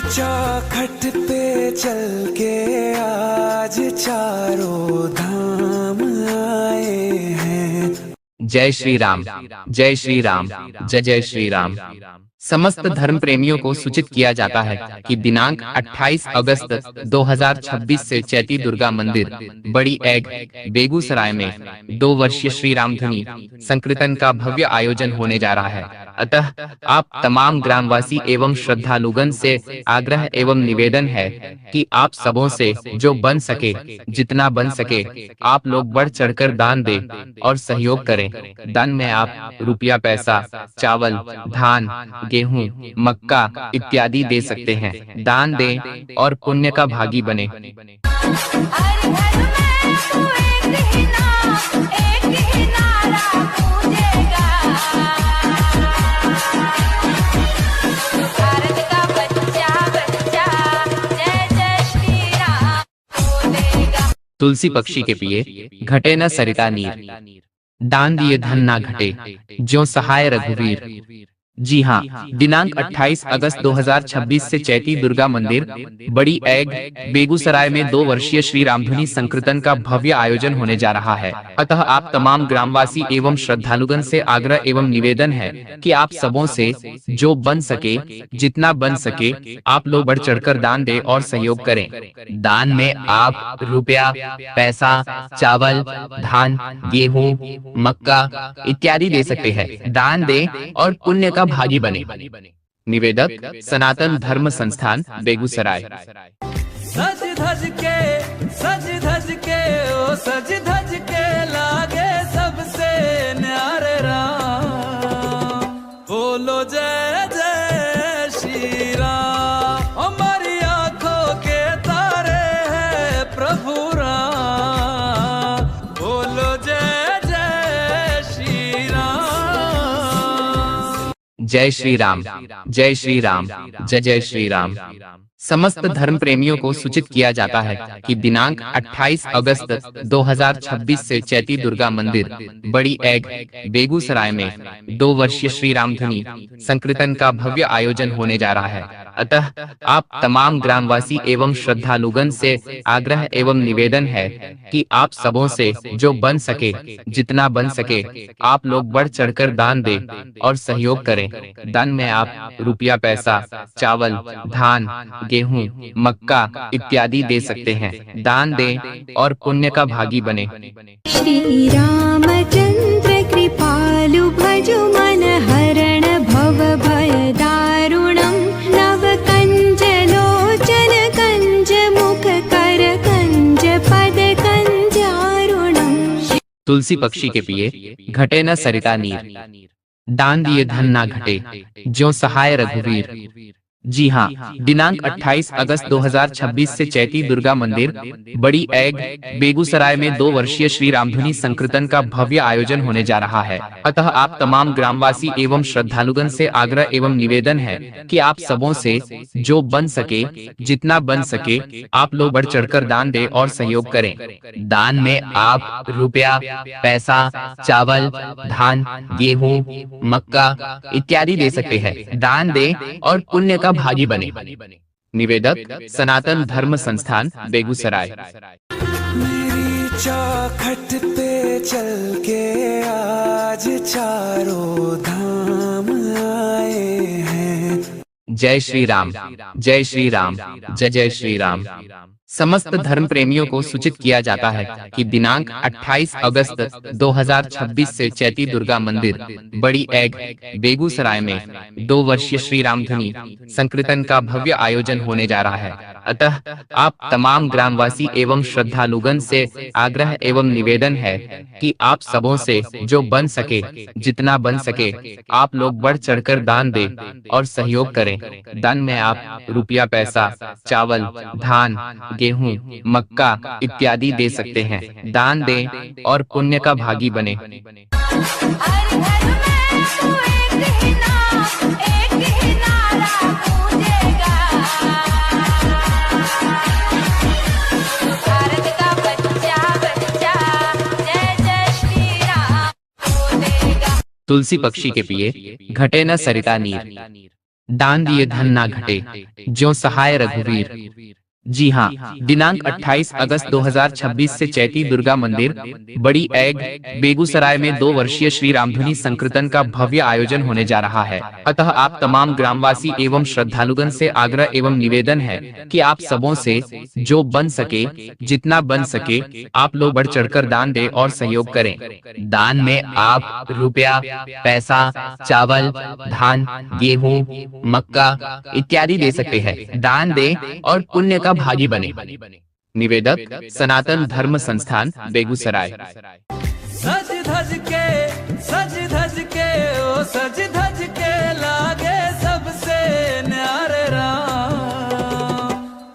चौखट पे चल के आज चारों धाम आए हैं। जय श्री राम, जय श्री राम, जय जय श्री राम। समस्त धर्म प्रेमियों को सूचित किया जाता है कि दिनांक 28 अगस्त 2026 से चैती दुर्गा मंदिर बड़ी एग बेगूसराय में 2 वर्षीय श्री रामधुनी संकीर्तन का भव्य आयोजन होने जा रहा है। अतः आप तमाम ग्रामवासी एवं श्रद्धालुगण से आग्रह एवं निवेदन है कि आप सबों से जो बन सके, जितना बन सके, आप लोग बढ़ चढ़कर दान दें और सहयोग करें। दान में आप रुपया, पैसा, चावल, धान, गेहूं, मक्का इत्यादि दे सकते हैं। दान दें और पुण्य का भागी बने। तुलसी पक्षी के पिए घटे न सरिता नीर, दान दिए धन ना घटे, ज्यों सहाय रघुवीर। जी हाँ, दिनांक 28 अगस्त 2026 से चैती दुर्गा मंदिर बड़ी एग बेगूसराय में 2 वर्षीय श्री रामधुनी संकीर्तन का भव्य आयोजन होने जा रहा है। अतः आप तमाम ग्रामवासी एवं श्रद्धालुगण से आग्रह एवं निवेदन है कि आप सबों से जो बन सके, जितना बन सके, आप लोग बढ़ चढ़कर दान दें और सहयोग करें। दान में आप रुपया, पैसा, चावल, धान, गेहूं, मक्का इत्यादि दे सकते हैं। दान दें और पुण्य का भागी बने। निवेदक सनातन धर्म संस्थान बेगूसराय। सज धज के ओ सज धज के लागे सबसे न्यारे राम। बोलो जय जय श्री राम। हमारी आंखों के तारे हैं प्रभु राम। बोलो जय जय श्री राम। जय श्री राम, जय श्री राम, जय जय श्री राम। समस्त धर्म प्रेमियों को सूचित किया जाता है कि दिनांक 28 अगस्त 2026 से चैती दुर्गा मंदिर बड़ी एग बेगूसराय में 2 वर्षीय श्री रामधुनी संकीर्तन का भव्य आयोजन होने जा रहा है। अतः आप तमाम ग्रामवासी एवं श्रद्धालुगण से आग्रह एवं निवेदन है कि आप सबों से जो बन सके, जितना बन सके, आप लोग बढ़ चढ़कर दान दें और सहयोग करें। दान में आप रुपया, पैसा, चावल, धान, गेहूं, मक्का इत्यादि दे सकते हैं। दान दें और पुण्य का भागी बने। श्री रामचंद्र कृपालु भजु मन हरण भव भय दारुणम। नव कंज लोचन कंज मुख कर कंज पद कंजारुणम। तुलसी पक्षी के पिए घटे न सरिता नीर, दान दिए धन ना घटे, ज्यों सहाय रघुवीर। जी हाँ, दिनांक 28 अगस्त 2026 से चैती दुर्गा मंदिर बड़ी एग बेगूसराय में 2 वर्षीय श्री रामधुनी संकीर्तन का भव्य आयोजन होने जा रहा है। अतः आप तमाम ग्रामवासी एवं श्रद्धालुगण से आग्रह एवं निवेदन है कि आप सबों से जो बन सके, जितना बन सके, आप लोग बढ़ चढ़कर दान दें और सहयोग करें। दान में आप रुपया, पैसा, चावल, धान, गेहूं, मक्का इत्यादि दे सकते हैं। दान दें और पुण्य का भागी बने। निवेदक सनातन धर्म संस्थान बेगूसराय। मेरी चौखट पे चल के आज चारों धाम आए हैं। जय श्री राम, जय श्री राम, जय जय श्री राम। समस्त धर्म प्रेमियों को सूचित किया जाता है कि दिनांक 28 अगस्त 2026 से चैती दुर्गा मंदिर बड़ी एग बेगूसराय में 2 वर्षीय श्री रामधुनी संकीर्तन का भव्य आयोजन होने जा रहा है। अतः आप तमाम ग्रामवासी एवं श्रद्धालुगण से आग्रह एवं निवेदन है कि आप सबों से जो बन सके, जितना बन सके, आप लोग बढ़ चढ़कर दान दें और सहयोग करें। दान में आप रुपया, पैसा, चावल, धान, गेहूं, मक्का इत्यादि दे सकते हैं। दान दें और पुण्य का भागी बने। तुलसी पक्षी के पिए घटे न सरिता नीर, दान दिए धन ना घटे, ज्यों सहाय रघुवीर। जी हाँ, दिनांक 28 अगस्त 2026 से चैती दुर्गा मंदिर बड़ी ऐग बेगूसराय में 2 वर्षीय श्री रामधुनी संकीर्तन का भव्य आयोजन होने जा रहा है। अतः आप तमाम ग्रामवासी एवं श्रद्धालुगण से आग्रह एवं निवेदन है कि आप सबों से जो बन सके, जितना बन सके, आप लोग बढ़ चढ़कर दान दें और सहयोग करें। दान में आप रुपया, पैसा, चावल, धान, गेहूं, मक्का इत्यादि दे सकते हैं। दान दें और पुण्य का भागी बने। निवेदक सनातन धर्म संस्थान बेगूसराय। सज धज के ओ सज धज के लागे सबसे न्यारे राम।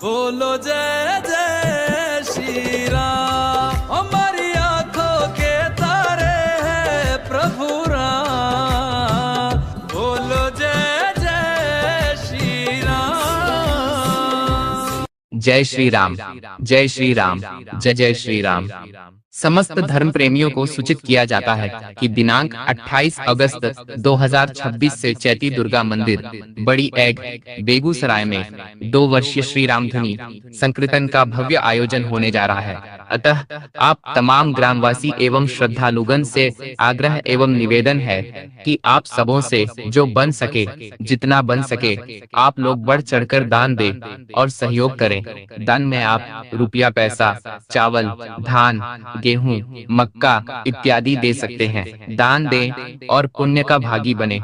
बोलो जय जय श्री राम। हमारी आंखों के तारे हैं प्रभु राम। बोलो जय जय श्री राम। जय श्री राम, जय श्री राम, जय जय श्री राम। समस्त धर्म प्रेमियों को सूचित किया जाता है कि दिनांक 28 अगस्त 2026 से चैती दुर्गा मंदिर बड़ी ऐग बेगूसराय में 2 वर्षीय श्री रामधुनी संकीर्तन का भव्य आयोजन होने जा रहा है। अतः आप तमाम ग्रामवासी एवं श्रद्धालुगण से आग्रह एवं निवेदन है कि आप सबों से जो बन सके, जितना बन सके, आप लोग बढ़ चढ़कर दान दें और सहयोग करें। दान में आप रुपया, पैसा, चावल, धान, गेहूं, मक्का इत्यादि दे सकते हैं। दान दें और पुण्य का भागी बने।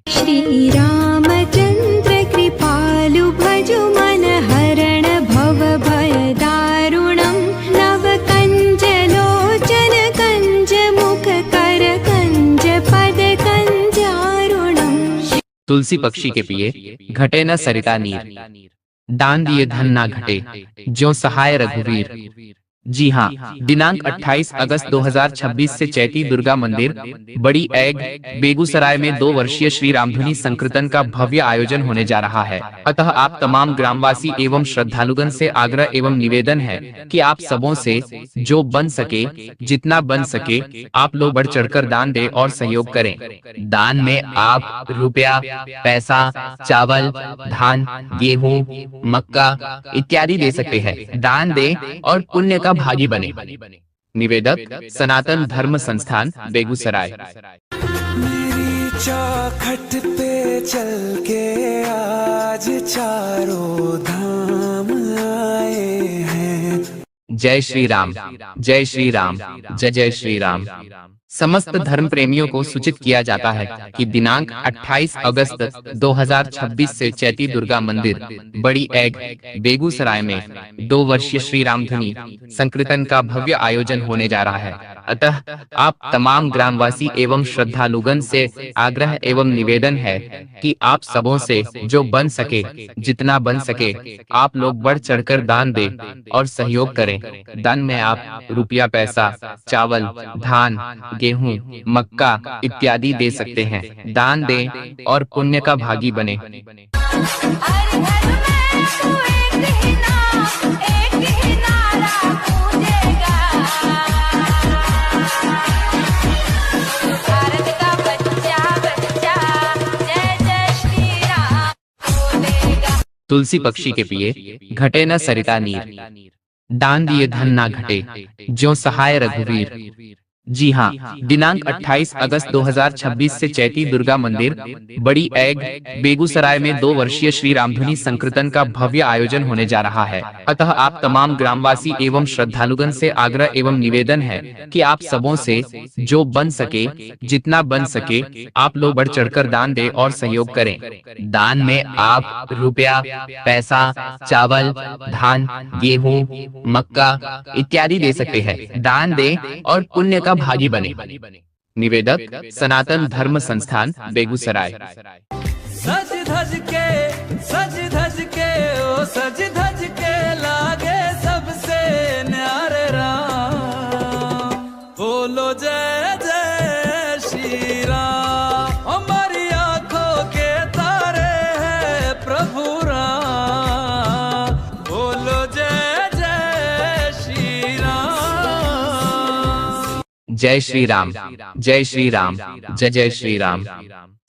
श्री रामचंद्र कृपालु भजु मन हरण भव भय दारुणम् नव कंज लोचन कंज मुख कर कंज पद कंजारुणम्। तुलसी पक्षी के पिए घटे न सरिता नीर। दान दिए धन ना घटे, ज्यों सहाय रघुवीर। जी हाँ, दिनांक 28 अगस्त 2026 से चैती दुर्गा मंदिर बड़ी ऐग बेगूसराय में 2 वर्षीय श्री रामधुनी संकीर्तन का भव्य आयोजन होने जा रहा है। अतः आप तमाम ग्रामवासी एवं श्रद्धालुगण से आग्रह एवं निवेदन है कि आप सबों से जो बन सके, जितना बन सके, आप लोग बढ़ चढ़कर दान दें और सहयोग करें। दान में आप रुपया, पैसा, चावल, धान, गेहूं, मक्का इत्यादि दे सकते हैं। दान दें और पुण्य का भागी बने। निवेदक सनातन धर्म संस्थान बेगूसराय। मेरी चौखट पे चल के आज चारों धाम आए हैं। जय श्री राम, जय श्री राम, जय जय श्री राम। समस्त धर्म प्रेमियों को सूचित किया जाता है कि दिनांक 28 अगस्त 2026 से चैती दुर्गा मंदिर बड़ी ऐग बेगूसराय में 2 वर्षीय श्री रामधुनी संकीर्तन का भव्य आयोजन होने जा रहा है। अतः आप तमाम ग्रामवासी एवं श्रद्धालुगण से आग्रह एवं निवेदन है कि आप सबों से जो बन सके, जितना बन सके, आप लोग बढ़ चढ़कर दान दें और सहयोग करें। दान में आप रुपया, पैसा, चावल, धान, गेहूं, मक्का इत्यादि दे सकते हैं। दान दें और पुण्य का भागी बने। तुलसी पक्षी के पिए घटे न सरिता नीर। दान दिए धन ना घटे, ज्यों सहाय रघुवीर। जी हाँ, दिनांक 28 अगस्त 2026 से चैती दुर्गा मंदिर बड़ी ऐग बेगूसराय में 2 वर्षीय श्री रामधुनी संकीर्तन का भव्य आयोजन होने जा रहा है। अतः आप तमाम ग्रामवासी एवं श्रद्धालुगण से आग्रह एवं निवेदन है कि आप सबों से जो बन सके, जितना बन सके, आप लोग बढ़ चढ़कर दान दें और सहयोग करें। दान में आप रुपया, पैसा, चावल, धान, गेहूं, मक्का इत्यादि दे सकते हैं। दान दें और पुण्य का भागी बने। निवेदक सनातन धर्म संस्थान बेगूसराय। सज धज के ओ सज धज के लागे सबसे न्यारे राम। बोलो जय जय श्री राम। हमारी आंखों के तारे हैं प्रभु राम। बोलो जय जय श्री राम। जय श्री राम, जय श्री राम, जय जय श्री राम।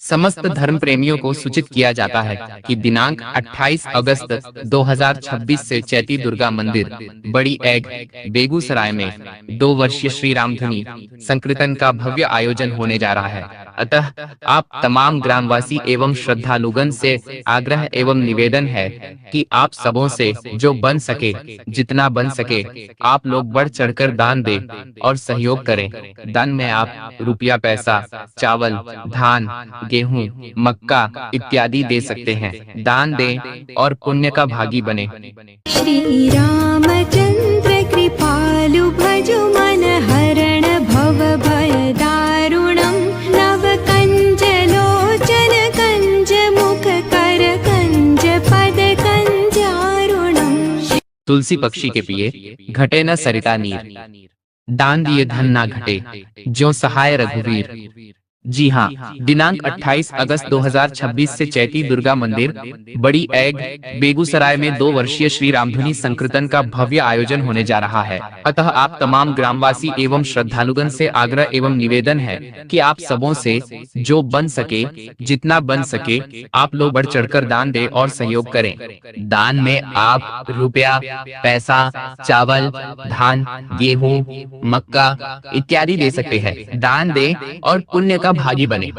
समस्त धर्म प्रेमियों को सूचित किया जाता है कि दिनांक 28 अगस्त 2026 से चैती दुर्गा मंदिर बड़ी एग बेगूसराय में 2 वर्षीय श्री रामधुनी संकीर्तन का भव्य आयोजन होने जा रहा है। अतः आप तमाम ग्रामवासी एवं श्रद्धालुगण से आग्रह एवं निवेदन है कि आप सबों से जो बन सके, जितना बन सके, आप लोग बढ़ चढ़कर दान दें और सहयोग करें। दान में आप रुपया, पैसा, चावल, धान, गेहूं, मक्का इत्यादि दे सकते हैं। दान दें और पुण्य का भागी बने। श्री रामचंद्र कृपालु भजु मन हरण भव भय दारुणं नव कंज लोचन कंज मुख कर कंज पद कंजारुणं। तुलसी पक्षी के पिए घटे न सरिता नीर, दान दिए धन ना घटे, ज्यों सहाय रघुवीर। जी हाँ, दिनांक 28 अगस्त 2026 से चैती दुर्गा मंदिर बड़ी एग बेगूसराय में 2 वर्षीय श्री रामधुनी संकीर्तन का भव्य आयोजन होने जा रहा है। अतः आप तमाम ग्रामवासी एवं श्रद्धालुगण से आग्रह एवं निवेदन है कि आप सबों से जो बन सके, जितना बन सके, आप लोग बढ़ चढ़कर दान दें और सहयोग करें। दान में आप रुपया, पैसा, चावल, धान, गेहूं, मक्का इत्यादि दे सकते हैं। दान दें और पुण्य का भागी बने।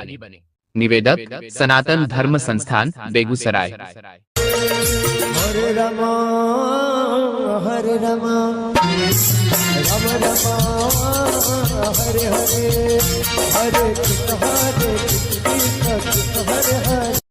निवेदक सनातन धर्म संस्थान बेगूसराय। हरे रमा हरे रमा राम रमा हरे हरे हरे कृष्ण हरे कृष्ण कृष्ण हरे हरे।